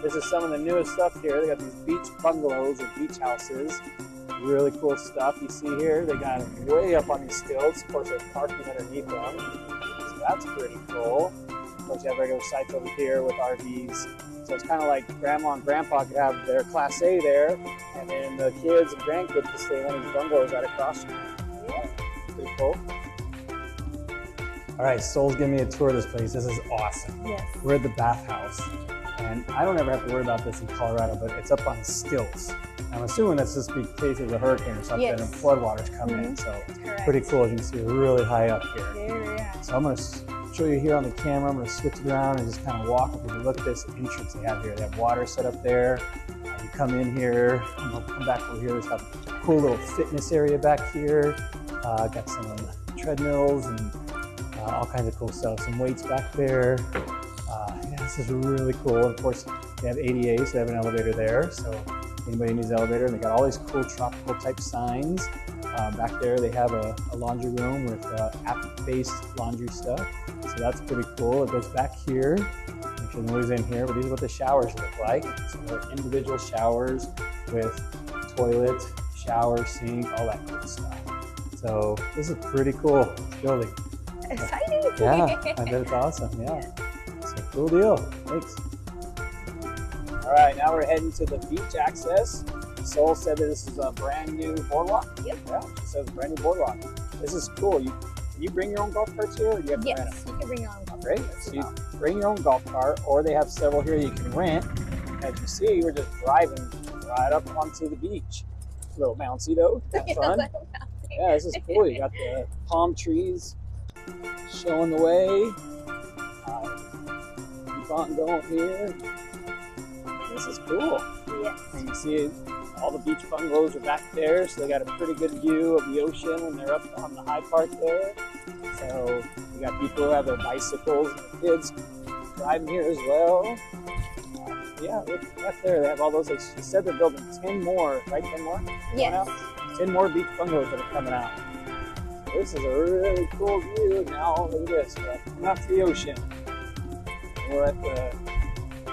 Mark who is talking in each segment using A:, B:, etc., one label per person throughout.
A: This is some of the newest stuff here. They got these beach bungalows or beach houses. Really cool stuff you see here. They got them way up on these stilts. Of course, there's parking underneath them. So that's pretty cool. Of course, you have regular sites over here with RVs. So it's kind of like grandma and grandpa could have their Class A there, and then the kids and grandkids could stay in one of these bungalows right across from them. Yeah, pretty cool. All right, Soul's giving me a tour of this place. This is awesome.
B: Yes.
A: We're at the bathhouse, and I don't ever have to worry about this in Colorado, but it's up on stilts. I'm assuming that's just in case of a hurricane or something, and floodwaters come in. So it's pretty cool. As you can see, we're really high up here.
B: Very high.
A: So I'm going to show you here on the camera. I'm going to switch it around and just kind of walk up and look at this entrance they have here. They have water set up there. You come in here. I'm going to come back over here. There's a cool little fitness area back here. Got some treadmills and all kinds of cool stuff. Some weights back there. Yeah, this is really cool. Of course, they have ADA, so they have an elevator there. So anybody needs an elevator, and they got all these cool tropical type signs. Back there, they have a laundry room with app-based laundry stuff. So that's pretty cool. It goes back here. Make sure nobody's in here, but these are what the showers look like. So they're individual showers with toilet, shower, sink, all that cool stuff. So this is pretty cool building.
B: Exciting.
A: Yeah, I bet it's awesome. Yeah. So cool deal. Thanks. All right, now we're heading to the beach access. Soul said that this is a brand new boardwalk.
B: Yep.
A: Yeah, she says brand new boardwalk. This is cool. Can you bring your own golf carts here, or do you have to rent them?
B: Yes, you can bring your own golf
A: Great.
B: carts.
A: So you bring your own golf cart, or they have several here you can rent. As you see, we're just driving right up onto the beach. A little bouncy though. Kind of fun. Yeah, this is cool. You got the palm trees showing the way. Keep on going here. This is cool.
B: Yes.
A: And you see all the beach bungalows are back there, so they got a pretty good view of the ocean when they're up on the high part there. So you got people who have their bicycles and the kids driving here as well. Yeah, look back there. They have all those. She said they're building 10 more, right? 10 more?
B: Yes.
A: 10 more beach bungalows that are coming out. So this is a really cool view. Now look at this. We're coming out to the ocean. We're at the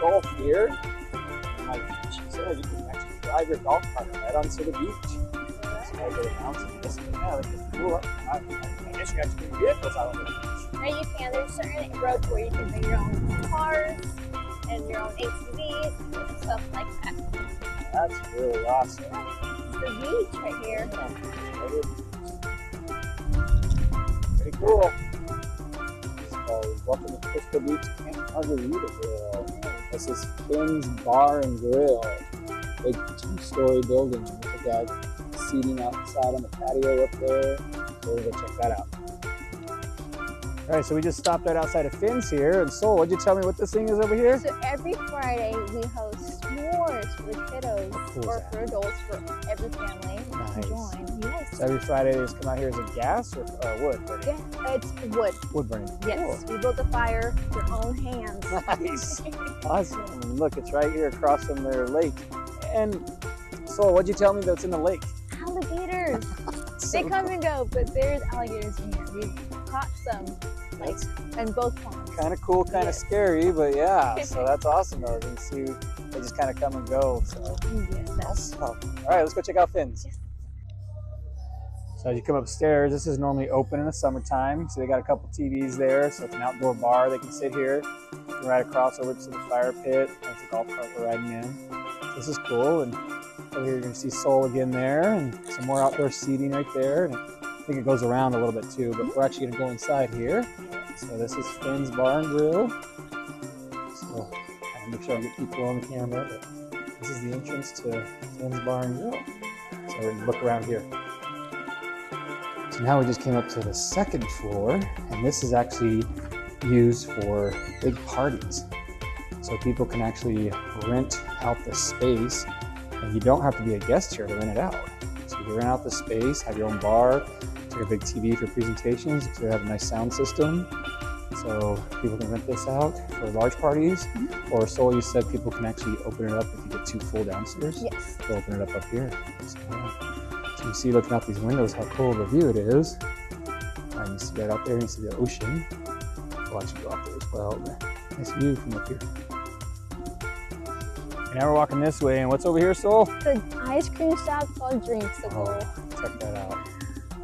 A: Gulf here. And like she said, you can actually drive your golf cart right onto the beach. So I go to mountain this and yeah, this is cool. I guess you have to bring vehicles out of the beach.
B: Right, you can. There's certain roads where you can bring your own cars and your own ATVs and stuff like that.
A: That's really awesome.
B: It's the beach right here.
A: Pretty cool. So welcome to Crystal Beach and Margaritaville. This is Finn's Bar and Grill. Big 2-story building. Look at that seating outside on the patio up there. So we're gonna check that out. All right, so we just stopped right outside of Finn's here. And Soul, what'd you tell me what this thing is over here?
B: So every Friday we host s'mores for kiddos or for adults for every family to join. Yes.
A: So every Friday they just come out here as a gas or wood burning?
B: Yeah, it's wood.
A: Wood burning.
B: Yes,
A: Cool.
B: we built the fire with your own hands.
A: Nice. Awesome. And look, it's right here across from their lake. And Soul, what'd you tell me that's in the lake?
B: Alligators.
A: So
B: They come and go, but there's alligators in here. We caught some, like, in both ponds.
A: kind of cool, kind of scary, but yeah. So that's awesome though. You can see they just kind of come and go. So
B: Yes.
A: awesome. All right, let's go check out Finn's.
B: Yes.
A: So as you come upstairs, this is normally open in the summertime. So they got a couple TVs there. So it's an outdoor bar. They can sit here. You can ride across over to the fire pit. That's a golf cart we're riding in. This is cool. And over here you're going to see Soul again there, and some more outdoor seating right there. And I think it goes around a little bit too, but we're actually going to go inside here. So this is Finn's Bar and Grill. So I can make sure I get people on the camera, but this is the entrance to Finn's Bar and Grill. So we're going to look around here. So now we just came up to the second floor, and this is actually used for big parties. So people can actually rent out the space, and you don't have to be a guest here to rent it out. So you rent out the space, have your own bar, take a big TV for presentations, so they have a nice sound system. So people can rent this out for large parties, or Soul, you said people can actually open it up if you get too full downstairs.
B: Yes.
A: They'll open it up here. So, yeah. So you see looking out these windows how cool of a view it is. And you see right out there, you see the ocean. We'll actually go out there as well. Nice view from up here. Now we're walking this way, and what's over here, Soul?
B: The ice cream shop called Dreamsicle.
A: Oh, check that out.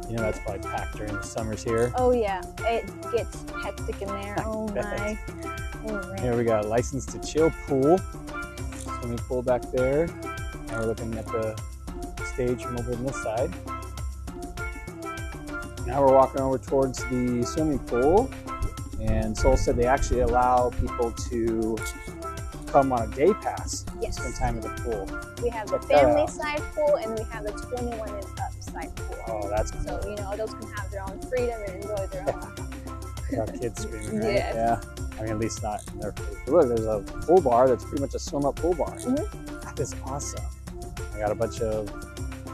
A: You know that's probably packed during the summers here.
B: Oh yeah, it gets hectic in there. Oh
A: bet.
B: my. Oh, man.
A: Here we got a license to chill pool. Swimming pool back there. And we're looking at the stage from over on this side. Now we're walking over towards the swimming pool. And Soul said they actually allow people to come on a day pass.
B: Yes.
A: Spend time at the pool.
B: We have the family side pool and we have the 21 and up side pool.
A: Oh, that's cool.
B: So, you know, adults can have their own freedom and enjoy their own.
A: Got kids screaming, right?
B: Yes.
A: Yeah. I mean, at least not in their face. But look, there's a pool bar that's pretty much a swim-up pool bar. That is awesome. I got a bunch of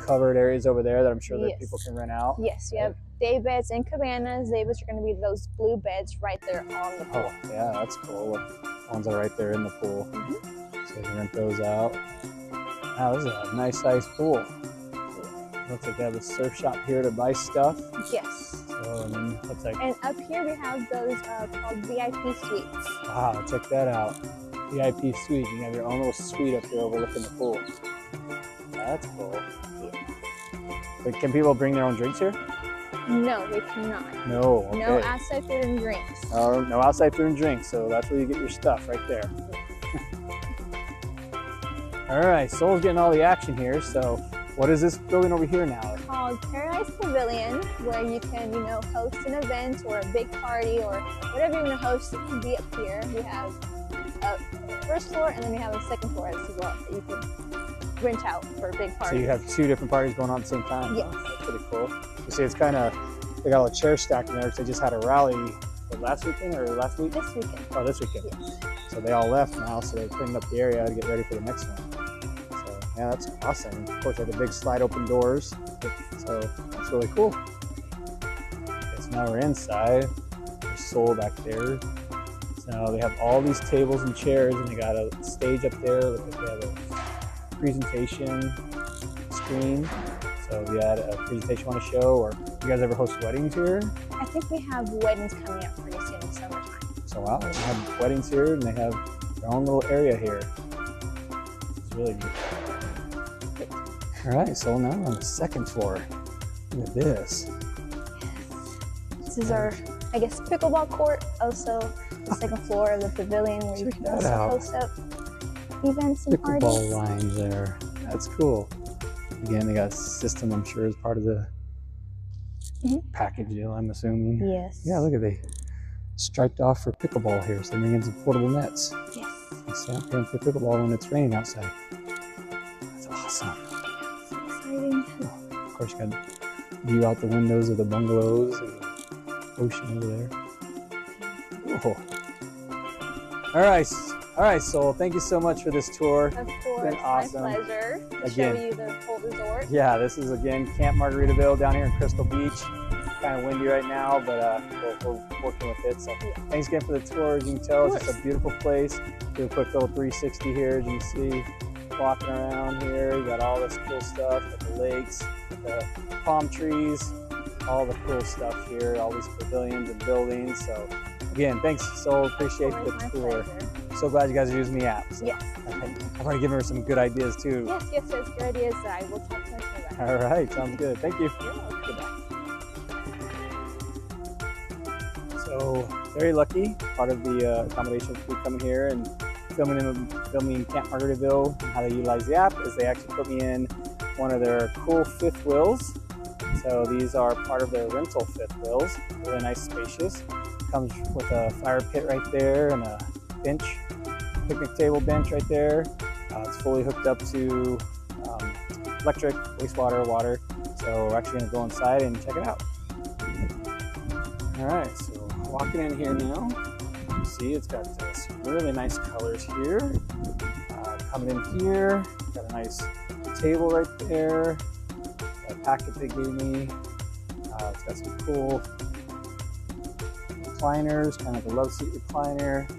A: covered areas over there that I'm sure that people can rent out.
B: Yes, you have day beds and cabanas. Day beds are going to be those blue beds right there on the pool.
A: Oh, yeah, that's cool. The ones that are right there in the pool. So you can rent those out. Wow, this is a nice size pool. Looks like they have a surf shop here to buy stuff.
B: Yes.
A: So, and then looks like,
B: and up here we have those called VIP suites.
A: Wow, check that out. VIP suite. You have your own little suite up here overlooking the pool. That's cool. But can people bring their own drinks here?
B: No, they cannot.
A: No. Okay.
B: No outside food and drinks.
A: Oh, no outside food and drinks. So that's where you get your stuff right there. All right, Soul's getting all the action here. So what is this building over here now?
B: It's called Paradise Pavilion, where you can, you know, host an event or a big party or whatever you're going to host. It can be up here. We have a first floor and then we have a second floor as well that you can rent out for a big party.
A: So you have two different parties going on at the same time?
B: Yes.
A: Oh, that's pretty cool. You see, it's kind of, they got all the chairs stacked in there because they just had a rally last weekend or last week?
B: This weekend.
A: Oh, this weekend.
B: Yes.
A: So they all left now, so they're cleaning up the area to get ready for the next one. So yeah, that's awesome. Of course, they have the big slide open doors. So that's really cool. Okay, so now we're inside. There's Soul back there. So they have all these tables and chairs, and they got a stage up there. Looks like they have a presentation screen. So if you had a presentation you want to show, or you guys ever host weddings here?
B: I think we have weddings coming up pretty soon in summertime.
A: So wow, they have weddings here, and they have their own little area here. It's really neat. All right, so now we're on the second floor. Look at this.
B: This is our, I guess, pickleball court. Also, the second floor of the pavilion where you can also host up events and parties.
A: Pickleball lines there. That's cool. Again, they got a system, I'm sure, as part of the package deal, I'm assuming.
B: Yes.
A: Yeah, look at they striped off for pickleball here, so they bring in some portable nets.
B: Yes.
A: You stay out there and play pickleball when it's raining outside. That's awesome.
B: So exciting.
A: Of course, you got view out the windows of the bungalows and ocean over there. Cool. All right, Soul. Thank you so much for this tour.
B: Of course,
A: it's been awesome.
B: My pleasure. To
A: Again,
B: show you the whole resort.
A: Yeah, this is again Camp Margaritaville down here in Crystal Beach. Kind of windy right now, but we're working with it. So thanks again for the tour. As you can tell, it's just a beautiful place. Do a quick little 360 here, as you can see. Walking around here, you got all this cool stuff, like the lakes, the palm trees, all the cool stuff here, all these pavilions and buildings. So again, thanks, Soul. Appreciate the tour.
B: Pleasure.
A: So glad you guys are using the app. So.
B: Yes.
A: I've already given her some good ideas too.
B: Yes, good ideas. I will talk to you about it.
A: All right, sounds good. Thank you.
B: Goodbye.
A: So very lucky, part of the accommodation crew coming here and filming Camp Margaritaville and how they utilize the app is they actually put me in one of their cool fifth wheels. So these are part of their rental fifth wheels. Really nice, spacious. Comes with a fire pit right there and a bench, picnic table bench right there. It's fully hooked up to electric, wastewater, water. So we're actually gonna go inside and check it out. All right, so walking in here now. You see it's got some really nice colors here. Coming in here, got a nice table right there. Got a packet they gave me. It's got some cool recliners, kind of like a love seat recliner.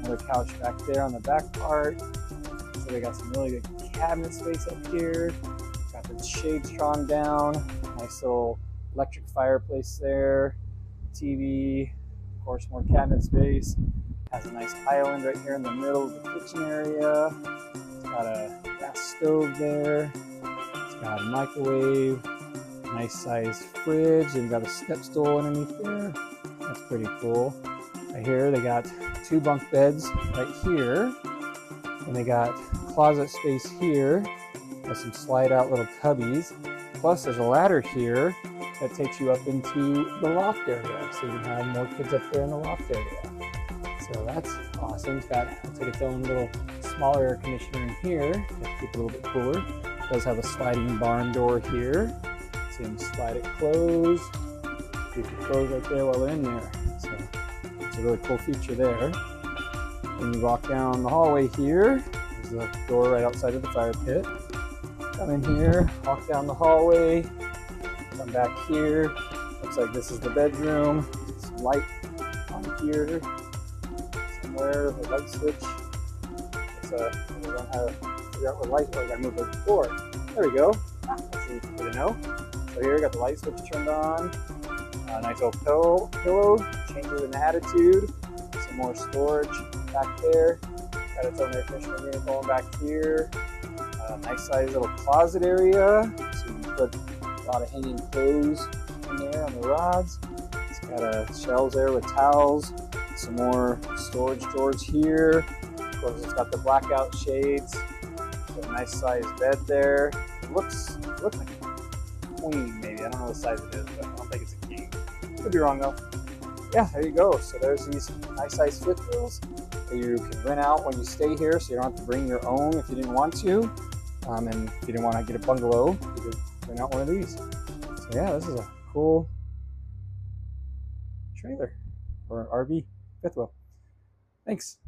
A: Another couch back there on the back part. So they got some really good cabinet space up here. Got the shades drawn down. Nice little electric fireplace there. TV, of course, more cabinet space. Has a nice island right here in the middle of the kitchen area. got a gas stove there. It's got a microwave, nice sized fridge, and got a step stool underneath there. That's pretty cool. Right here, they got 2 bunk beds right here, and they got closet space here. Got some slide out little cubbies. Plus, there's a ladder here that takes you up into the loft area, so you can have more kids up there in the loft area. So that's awesome. It's got its own little smaller air conditioner in here to keep it a little bit cooler. It does have a sliding barn door here, so you can slide it closed. Keep it closed right there while they're in there. So it's a really cool feature there. Then you walk down the hallway here. There's the door right outside of the fire pit. Come in here, walk down the hallway, come back here. Looks like this is the bedroom. Some light on here somewhere, the light switch. I don't know how to figure out what light. Oh, I gotta move the door. There we go. That's easy to know. So here, got the light switch turned on. Nice old pillow. Changes in attitude. Some more storage back there. Got its own air conditioning unit going back here. Nice size little closet area. So you can put a lot of hanging clothes in there on the rods. It's got shelves there with towels. Some more storage drawers here. Of course, it's got the blackout shades. Got a nice sized bed there. It looks like a queen, maybe. I don't know what size it is, but I don't think it's a king. Could be wrong though. Yeah, there you go. So there's these nice sized fifth wheels that you can rent out when you stay here, so you don't have to bring your own if you didn't want to. And if you didn't want to get a bungalow, you could rent out one of these. So yeah, this is a cool trailer or RV fifth wheel. Thanks.